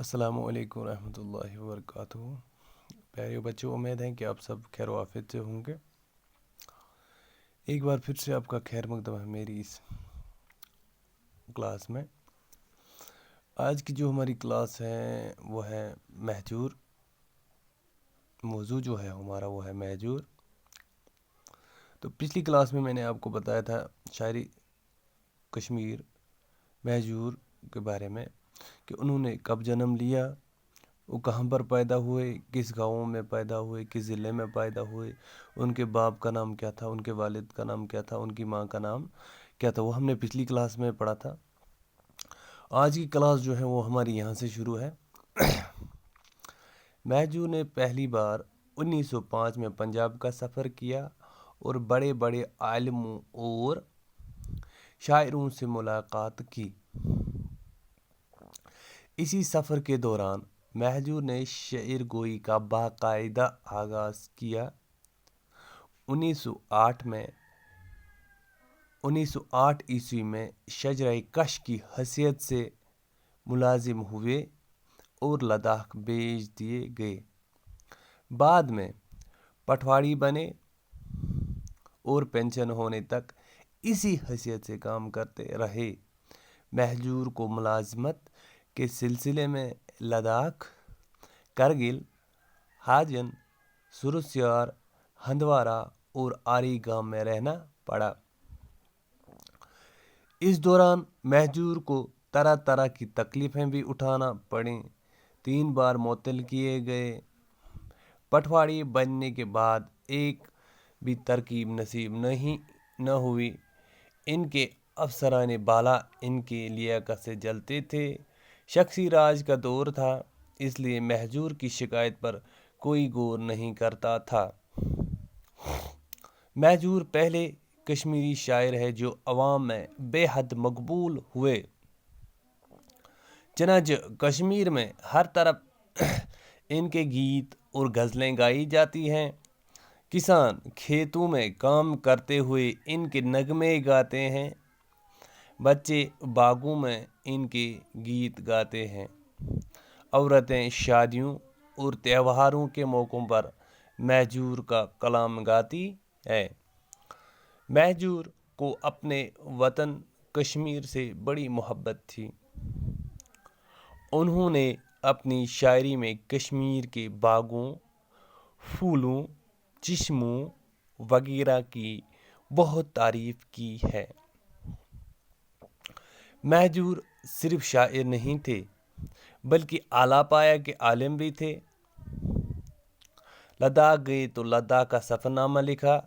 السلام علیکم ورحمۃ اللہ وبرکاتہ۔ پیارے بچوں، امید ہے کہ آپ سب خیر و عافیت سے ہوں گے۔ ایک بار پھر سے آپ کا خیر مقدم ہے میری اس کلاس میں۔ آج کی جو ہماری کلاس ہے وہ ہے مہجور۔ موضوع جو ہے ہمارا وہ ہے مہجور۔ تو پچھلی کلاس میں نے آپ کو بتایا تھا شاعری کشمیر مہجور کے بارے میں کہ انہوں نے کب جنم لیا، وہ کہاں پر پیدا ہوئے، کس گاؤں میں پیدا ہوئے، کس ضلع میں پیدا ہوئے، ان کے باپ کا نام کیا تھا، ان کے والد کا نام کیا تھا، ان کی ماں کا نام کیا تھا، وہ ہم نے پچھلی کلاس میں پڑھا تھا۔ آج کی کلاس جو ہے وہ ہماری یہاں سے شروع ہے۔ مہجور نے پہلی بار 1905 میں پنجاب کا سفر کیا اور بڑے بڑے عالموں اور شاعروں سے ملاقات کی۔ اسی سفر کے دوران مہجور نے شعر گوئی کا باقاعدہ آغاز کیا۔ 1908 عیسوی میں شجرہ کش کی حیثیت سے ملازم ہوئے اور لداخ بھیج دیے گئے۔ بعد میں پٹواری بنے اور پینشن ہونے تک اسی حیثیت سے کام کرتے رہے۔ مہجور کو ملازمت کے سلسلے میں لداخ، کرگل، ہاجن، سرسیار، ہندوارہ اور آری گام میں رہنا پڑا۔ اس دوران مہجور کو طرح طرح کی تکلیفیں بھی اٹھانا پڑیں، 3 بار معطل کیے گئے۔ پٹواری بننے کے بعد ایک بھی ترکیب نصیب نہ ہوئی۔ ان کے افسران بالا ان کی لیاقت سے جلتے تھے۔ شخصی راج کا دور تھا، اس لیے مہجور کی شکایت پر کوئی غور نہیں کرتا تھا۔ مہجور پہلے کشمیری شاعر ہے جو عوام میں بے حد مقبول ہوئے۔ چنانچہ کشمیر میں ہر طرف ان کے گیت اور غزلیں گائی جاتی ہیں۔ کسان کھیتوں میں کام کرتے ہوئے ان کے نغمے گاتے ہیں، بچے باغوں میں ان کے گیت گاتے ہیں، عورتیں شادیوں اور تہواروں کے موقعوں پر مہجور کا کلام گاتی ہے۔ مہجور کو اپنے وطن کشمیر سے بڑی محبت تھی۔ انہوں نے اپنی شاعری میں کشمیر کے باغوں، پھولوں، چشموں وغیرہ کی بہت تعریف کی ہے۔ مہجور صرف شاعر نہیں تھے بلکہ اعلیٰ پایہ کے عالم بھی تھے۔ لداخ گئے تو لداخ کا سفر نامہ لکھا،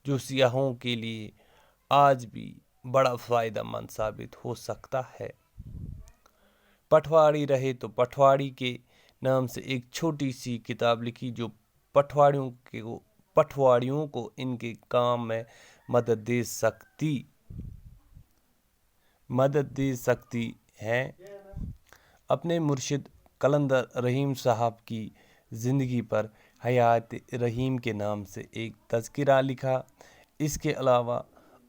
جو سیاحوں کے لیے آج بھی بڑا فائدہ مند ثابت ہو سکتا ہے۔ پٹواری رہے تو پٹواری کے نام سے ایک چھوٹی سی کتاب لکھی جو پٹواریوں کو ان کے کام میں مدد دے سکتی ہے۔ اپنے مرشد قلندر رحیم صاحب کی زندگی پر حیات رحیم کے نام سے ایک تذکرہ لکھا۔ اس کے علاوہ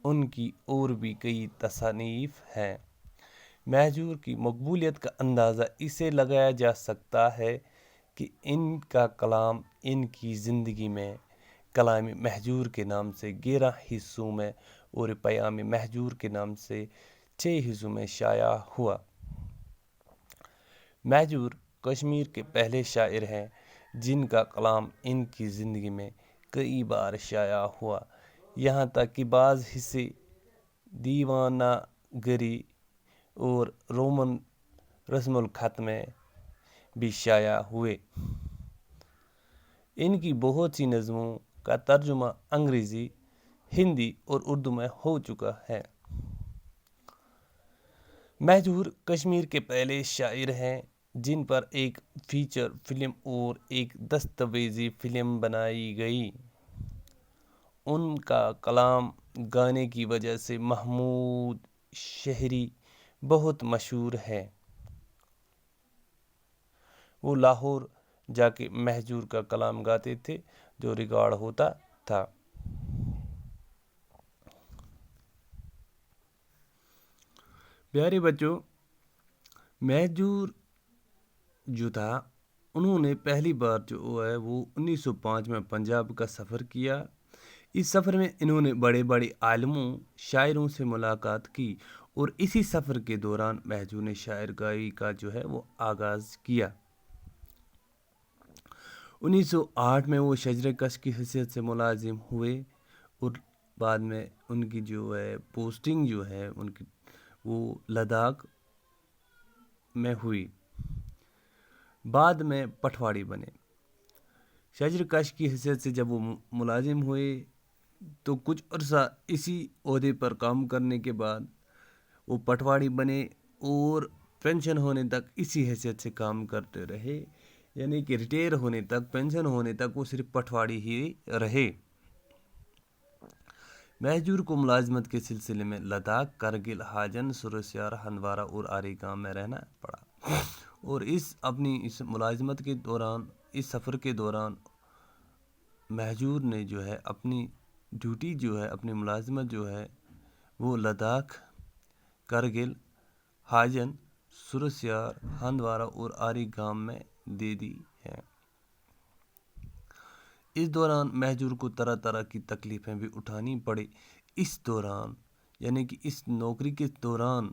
ان کی اور بھی کئی تصانیف ہیں۔ مہجور کی مقبولیت کا اندازہ اسے لگایا جا سکتا ہے کہ ان کا کلام ان کی زندگی میں کلام مہجور کے نام سے 11 حصوں میں اور پیام مہجور کے نام سے 6 حصوں میں شائع ہوا۔ مہجور کشمیر کے پہلے شاعر ہیں جن کا کلام ان کی زندگی میں کئی بار شائع ہوا، یہاں تک کہ بعض حصے دیوانہ گری اور رومن رسم الخط میں بھی شائع ہوئے۔ ان کی بہت سی نظموں کا ترجمہ انگریزی، ہندی اور اردو میں ہو چکا ہے۔ مہجور کشمیر کے پہلے شاعر ہیں جن پر ایک فیچر فلم اور ایک دستاویزی فلم بنائی گئی۔ ان کا کلام گانے کی وجہ سے محمود شہری بہت مشہور ہے۔ وہ لاہور جا کے مہجور کا کلام گاتے تھے جو ریکارڈ ہوتا تھا۔ پیارے بچوں، مہجور جو تھا انہوں نے پہلی بار جو ہے وہ 1905 میں پنجاب کا سفر کیا۔ اس سفر میں انہوں نے بڑے بڑے عالموں شاعروں سے ملاقات کی اور اسی سفر کے دوران مہجور نے شاعری کا جو ہے وہ آغاز کیا۔ 1908 میں وہ شجر کش کی حیثیت سے ملازم ہوئے اور بعد میں ان کی جو ہے پوسٹنگ جو ہے ان کی وہ لداخ میں ہوئی۔ بعد میں پٹواڑی بنے۔ شجر کش کی حیثیت سے جب وہ ملازم ہوئے تو کچھ عرصہ اسی عہدے پر کام کرنے کے بعد وہ پٹواڑی بنے اور پینشن ہونے تک اسی حیثیت سے کام کرتے رہے، یعنی کہ ریٹائر ہونے تک، پینشن ہونے تک وہ صرف پٹواڑی ہی رہے۔ مہجور کو ملازمت کے سلسلے میں لداخ، کرگل، حاجن، سرسیار، ہندوارہ اور آری گام میں رہنا پڑا اور اس ملازمت کے دوران، اس سفر کے دوران مہجور نے جو ہے اپنی ڈیوٹی جو ہے، اپنی ملازمت جو ہے وہ لداخ، کرگل، حاجن، سرسیار، ہندوارہ اور آری گام میں دے دی ہے۔ اس دوران مہجور کو طرح طرح کی تکلیفیں بھی اٹھانی پڑی۔ اس دوران یعنی کہ اس نوکری کے دوران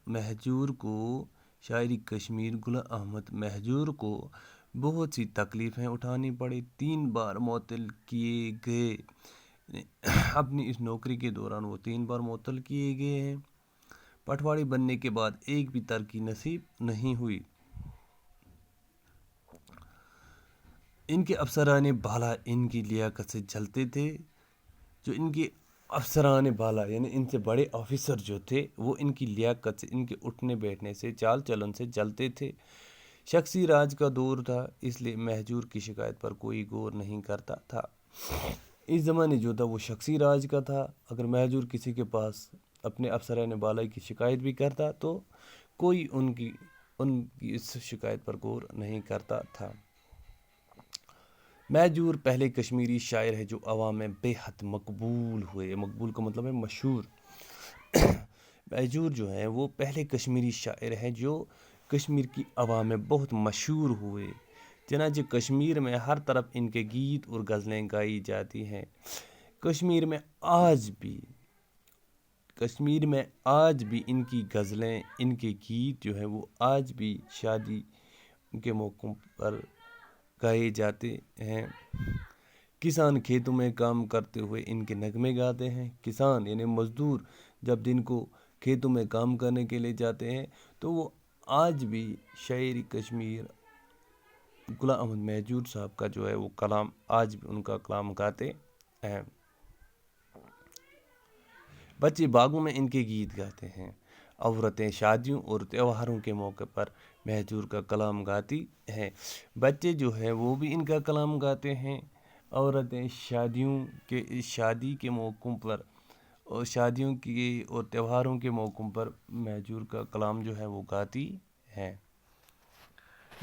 مہجور کو شاعری کشمیر غلام احمد مہجور کو بہت سی تکلیفیں اٹھانی پڑی۔ 3 بار معطل کیے گئے، اپنی اس نوکری کے دوران وہ 3 بار معطل کیے گئے ہیں۔ پٹواڑی بننے کے بعد ایک بھی ترقی نصیب نہیں ہوئی۔ ان کے افسران بالا ان کی لیاقت سے جلتے تھے، جو ان کے افسران بالا یعنی ان سے بڑے آفیسر جو تھے وہ ان کی لیاقت سے، ان کے اٹھنے بیٹھنے سے، چال چلن سے جلتے تھے۔ شخصی راج کا دور تھا، اس لیے مہجور کی شکایت پر کوئی غور نہیں کرتا تھا۔ اس زمانے جو تھا وہ شخصی راج کا تھا۔ اگر مہجور کسی کے پاس اپنے افسران بالا کی شکایت بھی کرتا تو کوئی ان کی اس شکایت پر غور نہیں کرتا تھا۔ مہجور پہلے کشمیری شاعر ہے جو عوام میں بے حد مقبول ہوئے۔ مقبول کا مطلب ہے مشہور۔ مہجور جو ہے وہ پہلے کشمیری شاعر ہے جو کشمیر کی عوام میں بہت مشہور ہوئے۔ چنانچہ کشمیر میں ہر طرف ان کے گیت اور غزلیں گائی جاتی ہیں۔ کشمیر میں آج بھی ان کی غزلیں، ان کے گیت جو ہیں وہ آج بھی شادی کے موقعوں پر گائے جاتے ہیں۔ کسان کھیتوں میں کام کرتے ہوئے ان کے نغمے گاتے ہیں۔ کسان یعنی مزدور جب دن کو کھیتوں میں کام کرنے کے لیے جاتے ہیں تو وہ آج بھی شاعری کشمیر غلام احمد مہجور صاحب کا جو ہے وہ کلام، آج بھی ان کا کلام گاتے ہیں۔ بچے باغوں میں ان کے گیت گاتے ہیں۔ عورتیں شادیوں اور تہواروں کے موقع پر مہجور کا کلام گاتی ہیں۔ بچے جو ہے وہ بھی ان کا کلام گاتے ہیں۔ عورتیں شادی کے موقعوں پر اور شادیوں کی اور تہواروں کے موقعوں پر مہجور کا کلام جو ہے وہ گاتی ہیں۔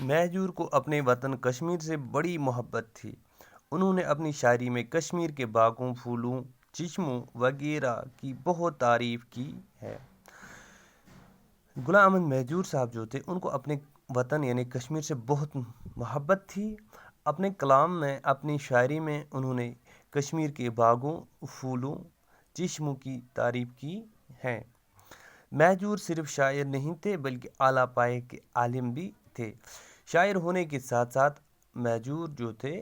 مہجور کو اپنے وطن کشمیر سے بڑی محبت تھی۔ انہوں نے اپنی شاعری میں کشمیر کے باغوں، پھولوں، چشموں وغیرہ کی بہت تعریف کی ہے۔ غلام احمد مہجور صاحب جو تھے ان کو اپنے وطن یعنی کشمیر سے بہت محبت تھی۔ اپنے کلام میں، اپنی شاعری میں انہوں نے کشمیر کے باغوں، پھولوں، چشموں کی تعریف کی ہے۔ مہجور صرف شاعر نہیں تھے بلکہ اعلیٰ پائے کے عالم بھی تھے۔ شاعر ہونے کے ساتھ ساتھ مہجور جو تھے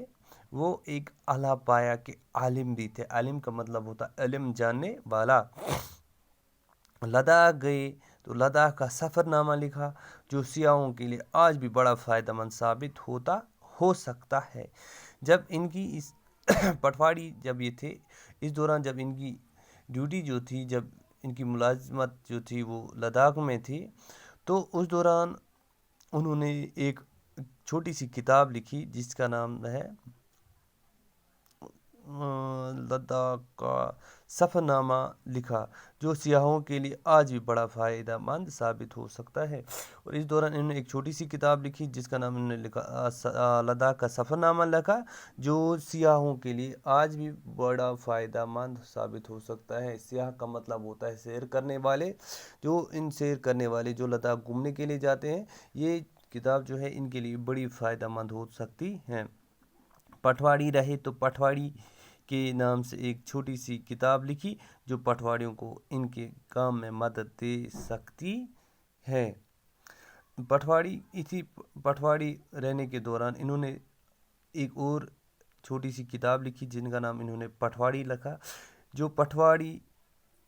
وہ ایک اعلیٰ پایہ کے عالم بھی تھے۔ عالم کا مطلب ہوتا ہے علم جاننے والا۔ لداخ گئے تو لداخ کا سفر نامہ لکھا جو سیاحوں کے لیے آج بھی بڑا فائدہ مند ثابت ہو سکتا ہے۔ جب ان کی اس پٹواڑی جب یہ تھے، اس دوران جب ان کی ڈیوٹی جو تھی، جب ان کی ملازمت جو تھی وہ لداخ میں تھی، تو اس دوران انہوں نے ایک چھوٹی سی کتاب لکھی جس کا نام ہے لداخ کا سفر نامہ لکھا جو سیاحوں کے لیے آج بھی بڑا فائدہ مند ثابت ہو سکتا ہے۔ اور اس دوران انہوں نے ایک چھوٹی سی کتاب لکھی جس کا نام انہوں نے لکھا لداخ کا سفر نامہ لکھا جو سیاحوں کے لیے آج بھی بڑا فائدہ مند ثابت ہو سکتا ہے۔ سیاح کا مطلب ہوتا ہے سیر کرنے والے، جو ان سیر کرنے والے جو لداخ گھومنے کے لیے جاتے ہیں، یہ کتاب جو ہے ان کے لیے بڑی فائدہ مند ہو سکتی ہے۔ پٹواڑی رہے تو پٹواڑی کے نام سے ایک چھوٹی سی کتاب لکھی جو پٹواڑیوں کو ان کے کام میں مدد دے سکتی ہے۔ پٹواڑی رہنے کے دوران انہوں نے ایک اور چھوٹی سی کتاب لکھی جن کا نام انہوں نے پٹواڑی لکھا جو پٹواڑی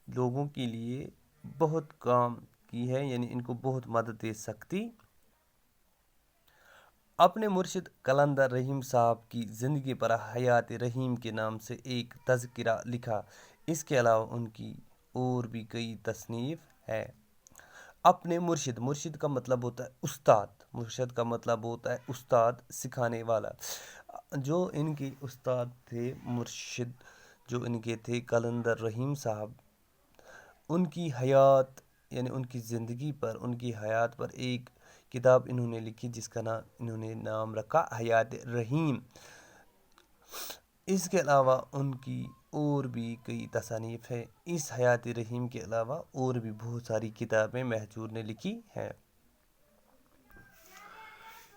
لوگوں کے لیے بہت کام کی ہے، یعنی ان کو بہت مدد دے سکتی۔ اپنے مرشد قلندر رحیم صاحب کی زندگی پر حیات رحیم کے نام سے ایک تذکرہ لکھا۔ اس کے علاوہ ان کی اور بھی کئی تصنیف ہے۔ اپنے مرشد کا مطلب ہوتا ہے استاد، مرشد کا مطلب ہوتا ہے استاد، سکھانے والا۔ جو ان کے استاد تھے مرشد جو ان کے تھے قلندر رحیم صاحب، ان کی حیات یعنی ان کی زندگی پر، ان کی حیات پر ایک کتاب انہوں نے لکھی جس کا نام انہوں نے نام رکھا حیات رحیم۔ اس کے علاوہ ان کی اور بھی کئی تصانیف ہیں۔ اس حیات رحیم کے علاوہ اور بھی بہت ساری کتابیں مہجور نے لکھی ہیں۔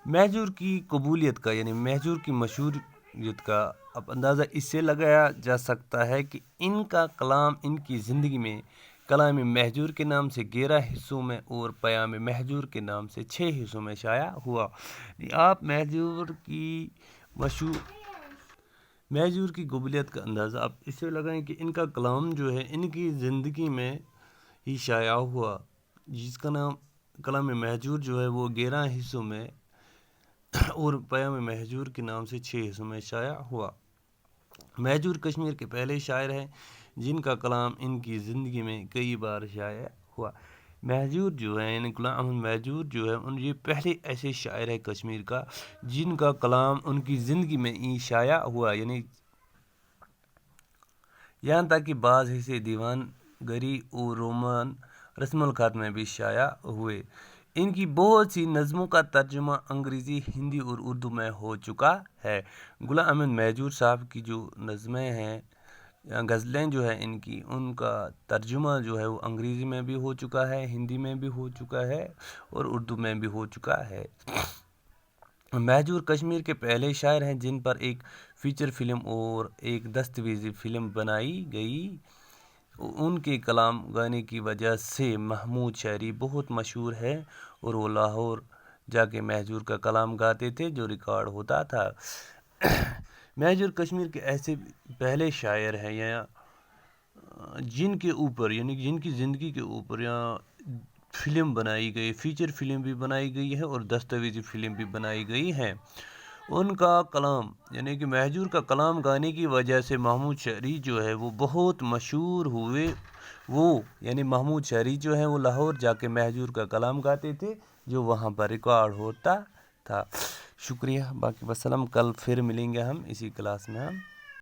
مہجور کی قبولیت کا یعنی مہجور کی مشہوریت کا اب اندازہ اس سے لگایا جا سکتا ہے کہ ان کا کلام ان کی زندگی میں کلام مہجور کے نام سے 11 حصوں میں اور پیام مہجور کے نام سے 6 حصوں میں شائع ہوا۔ آپ مہجور کی قبولیت کا اندازہ آپ اس سے لگائیں کہ ان کا کلام جو ہے ان کی زندگی میں ہی شائع ہوا، جس کا نام کلام مہجور جو ہے وہ 11 حصوں میں اور پیام مہجور کے نام سے 6 حصوں میں شائع ہوا۔ مہجور کشمیر کے پہلے شاعر ہیں جن کا کلام ان کی زندگی میں کئی بار شائع ہوا۔ مہجور جو ہے یعنی غلام احمد مہجور جو ہے یہ پہلے ایسے شاعر ہے کشمیر کا جن کا کلام ان کی زندگی میں ہی شائع ہوا، یعنی یہاں تک کہ بعض حصے دیوان گری اور رومان رسم الخط میں بھی شائع ہوئے۔ ان کی بہت سی نظموں کا ترجمہ انگریزی، ہندی اور اردو میں ہو چکا ہے۔ غلام احمد مہجور صاحب کی جو نظمیں ہیں یا غزلیں جو ہیں ان کا ترجمہ جو ہے وہ انگریزی میں بھی ہو چکا ہے، ہندی میں بھی ہو چکا ہے اور اردو میں بھی ہو چکا ہے۔ مہجور کشمیر کے پہلے شاعر ہیں جن پر ایک فیچر فلم اور ایک دستاویزی فلم بنائی گئی۔ ان کے کلام گانے کی وجہ سے محمود شاعری بہت مشہور ہے اور وہ لاہور جا کے مہجور کا کلام گاتے تھے جو ریکارڈ ہوتا تھا۔ مہجور کشمیر کے ایسے پہلے شاعر ہیں یا جن کے اوپر یعنی جن کی زندگی کے اوپر یا فلم بنائی گئی، فیچر فلم بھی بنائی گئی ہے اور دستاویزی فلم بھی بنائی گئی ہے۔ ان کا کلام یعنی کہ مہجور کا کلام گانے کی وجہ سے محمود شاعری جو ہے وہ بہت مشہور ہوئے۔ یعنی محمود شاعری جو ہے وہ لاہور جا کے مہجور کا کلام گاتے تھے جو وہاں پر ریکارڈ ہوتا تھا۔ شکریہ، باقی وسلام، کل پھر ملیں گے ہم اسی کلاس میں ہم